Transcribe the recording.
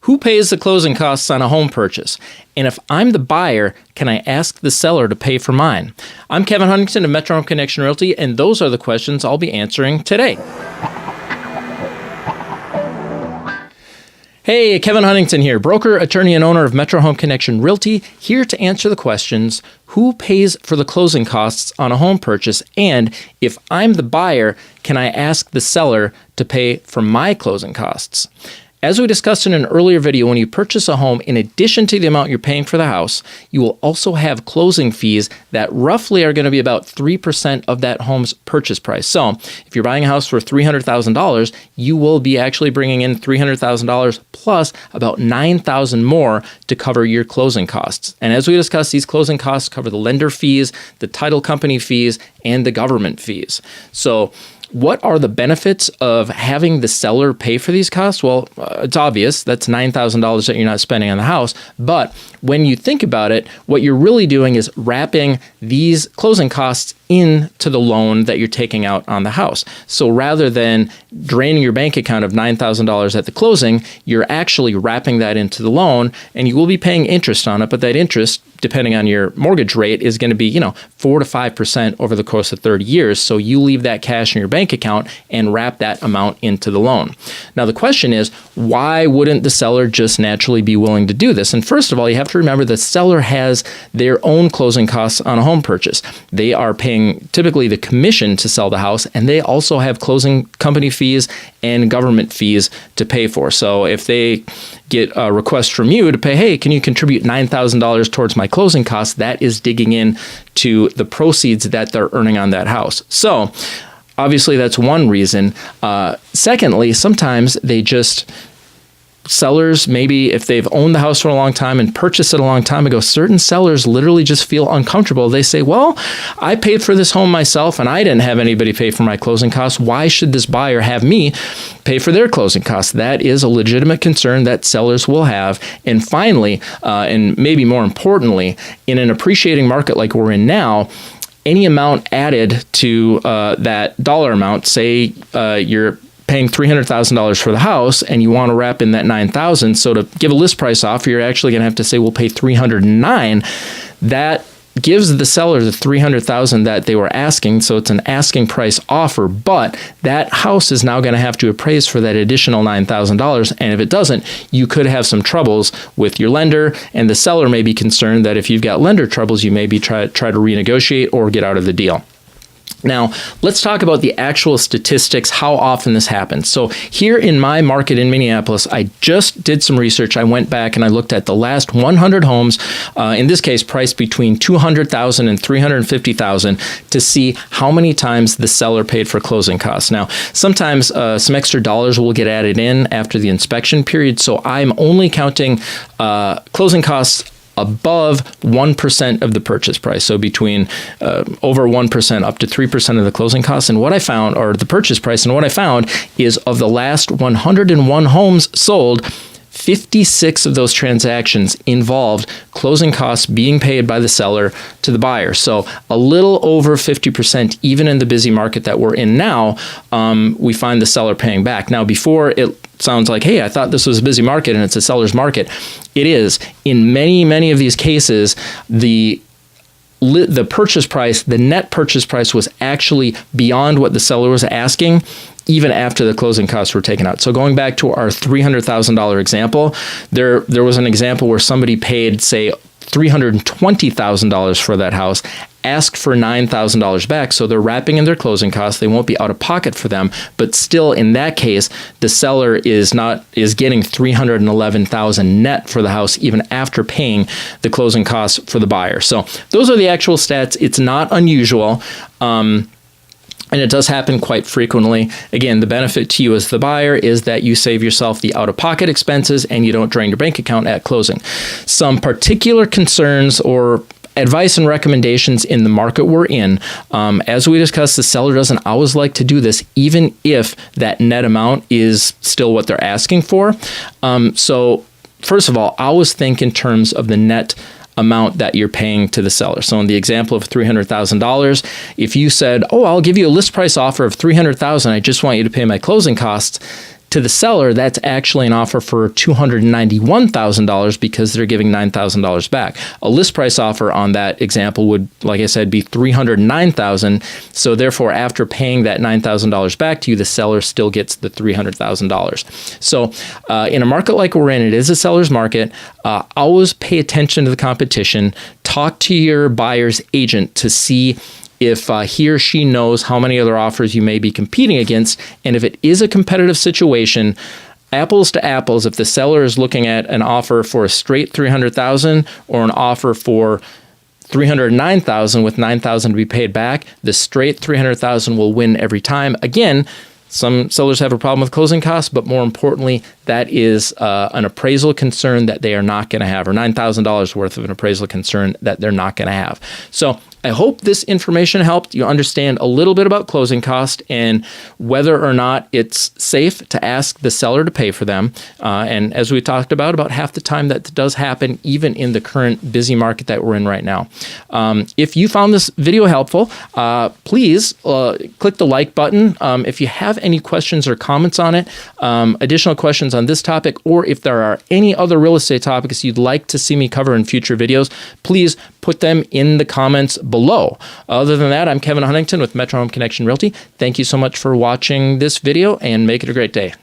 Who pays the closing costs on a home purchase? And if I'm the buyer, can I ask the seller to pay for mine? I'm Kevin Huntington of Metro Home Connection Realty, and those are the questions I'll be answering today. Hey, Kevin Huntington here, broker, attorney, and owner of Metro Home Connection Realty, here to answer the questions, who pays for the closing costs on a home purchase? And if I'm the buyer, can I ask the seller to pay for my closing costs? As we discussed in an earlier video, when you purchase a home, in addition to the amount you're paying for the house, you will also have closing fees that roughly are going to be about 3% of that home's purchase price. So if you're buying a house for $300,000, you will be actually bringing in $300,000 plus about $9,000 more to cover your closing costs. And as we discussed, these closing costs cover the lender fees, the title company fees, and the government fees. So what are the benefits of having the seller pay for these costs? Well, it's obvious. That's $9,000 that you're not spending on the house. But when you think about it, what you're really doing is wrapping these closing costs into the loan that you're taking out on the house. So rather than draining your bank account of $9,000 at the closing, you're actually wrapping that into the loan, and you will be paying interest on it. But that interest, depending on your mortgage rate, is going to be 4 to 5% over the course of 30 years. So you leave that cash in your bank account and wrap that amount into the loan. Now the question is, why wouldn't the seller just naturally be willing to do this? And first of all, you have to remember the seller has their own closing costs on a home purchase. They are paying typically the commission to sell the house, and they also have closing company fees and government fees to pay for. So if they get a request from you to pay, hey, can you contribute $9,000 towards my closing costs? That is digging in to the proceeds that they're earning on that house. So obviously that's one reason. Secondly, sometimes sellers, maybe if they've owned the house for a long time and purchased it a long time ago, certain sellers literally just feel uncomfortable. They say, well, I paid for this home myself and I didn't have anybody pay for my closing costs. Why should this buyer have me pay for their closing costs? That is a legitimate concern that sellers will have. And finally, and maybe more importantly, in an appreciating market like we're in now, any amount added to that dollar amount, say you're paying $300,000 for the house and you want to wrap in that $9,000. So to give a list price offer, you're actually going to have to say we'll pay $309,000. That gives the seller the $300,000 that they were asking. So it's an asking price offer, but that house is now going to have to appraise for that additional $9,000. And if it doesn't, you could have some troubles with your lender, and the seller may be concerned that if you've got lender troubles, you may be try to renegotiate or get out of the deal. Now, let's talk about the actual statistics, how often this happens. So here in my market in Minneapolis, I just did some research. I went back and I looked at the last 100 homes, in this case, priced between $200,000 and $350,000, to see how many times the seller paid for closing costs. Now, sometimes some extra dollars will get added in after the inspection period, so I'm only counting closing costs above 1% of the purchase price. So between over 1% up to 3% of the closing costs. And what I found, or the purchase price, and what I found is of the last 101 homes sold, 56 of those transactions involved closing costs being paid by the seller to the buyer. So a little over 50%, even in the busy market that we're in now, we find the seller paying back. Now, before it sounds like, hey, I thought this was a busy market and it's a seller's market. It is. In many, many of these cases, the purchase price, the net purchase price, was actually beyond what the seller was asking, even after the closing costs were taken out. So going back to our $300,000 example, there was an example where somebody paid, say, $320,000 for that house, asked for $9,000 back, so they're wrapping in their closing costs. They won't be out of pocket for them, but still, in that case, the seller is getting $311,000 net for the house, even after paying the closing costs for the buyer. So those are the actual stats. It's not unusual. And it does happen quite frequently. Again, the benefit to you as the buyer is that you save yourself the out-of-pocket expenses and you don't drain your bank account at closing. Some particular concerns or advice and recommendations in the market we're in. As we discussed, the seller doesn't always like to do this, even if that net amount is still what they're asking for. So first of all, always think in terms of the net amount that you're paying to the seller. So in the example of $300,000, if you said, oh, I'll give you a list price offer of $300,000, I just want you to pay my closing costs, To the seller, that's actually an offer for $291,000 because they're giving $9,000 back. A list price offer on that example would, like I said, be $309,000. So therefore, after paying that $9,000 back to you, the seller still gets the $300,000. So in a market like we're in, it is a seller's market. Always pay attention to the competition. Talk to your buyer's agent to see if he or she knows how many other offers you may be competing against. And if it is a competitive situation, apples to apples, if the seller is looking at an offer for a straight $300,000 or an offer for $309,000 with $9,000 to be paid back, the straight $300,000 will win every time. Again, some sellers have a problem with closing costs, but more importantly, that is an appraisal concern that they are not going to have, or $9,000 worth of an appraisal concern that they're not going to have. So I hope this information helped you understand a little bit about closing costs and whether or not it's safe to ask the seller to pay for them. And as we talked about half the time that does happen, even in the current busy market that we're in right now. If you found this video helpful, please click the like button. If you have any questions or comments on it, additional questions on this topic, or if there are any other real estate topics you'd like to see me cover in future videos, please put them in the comments below. Other than that, I'm Kevin Huntington with Metro Home Connection Realty. Thank you so much for watching this video, and make it a great day.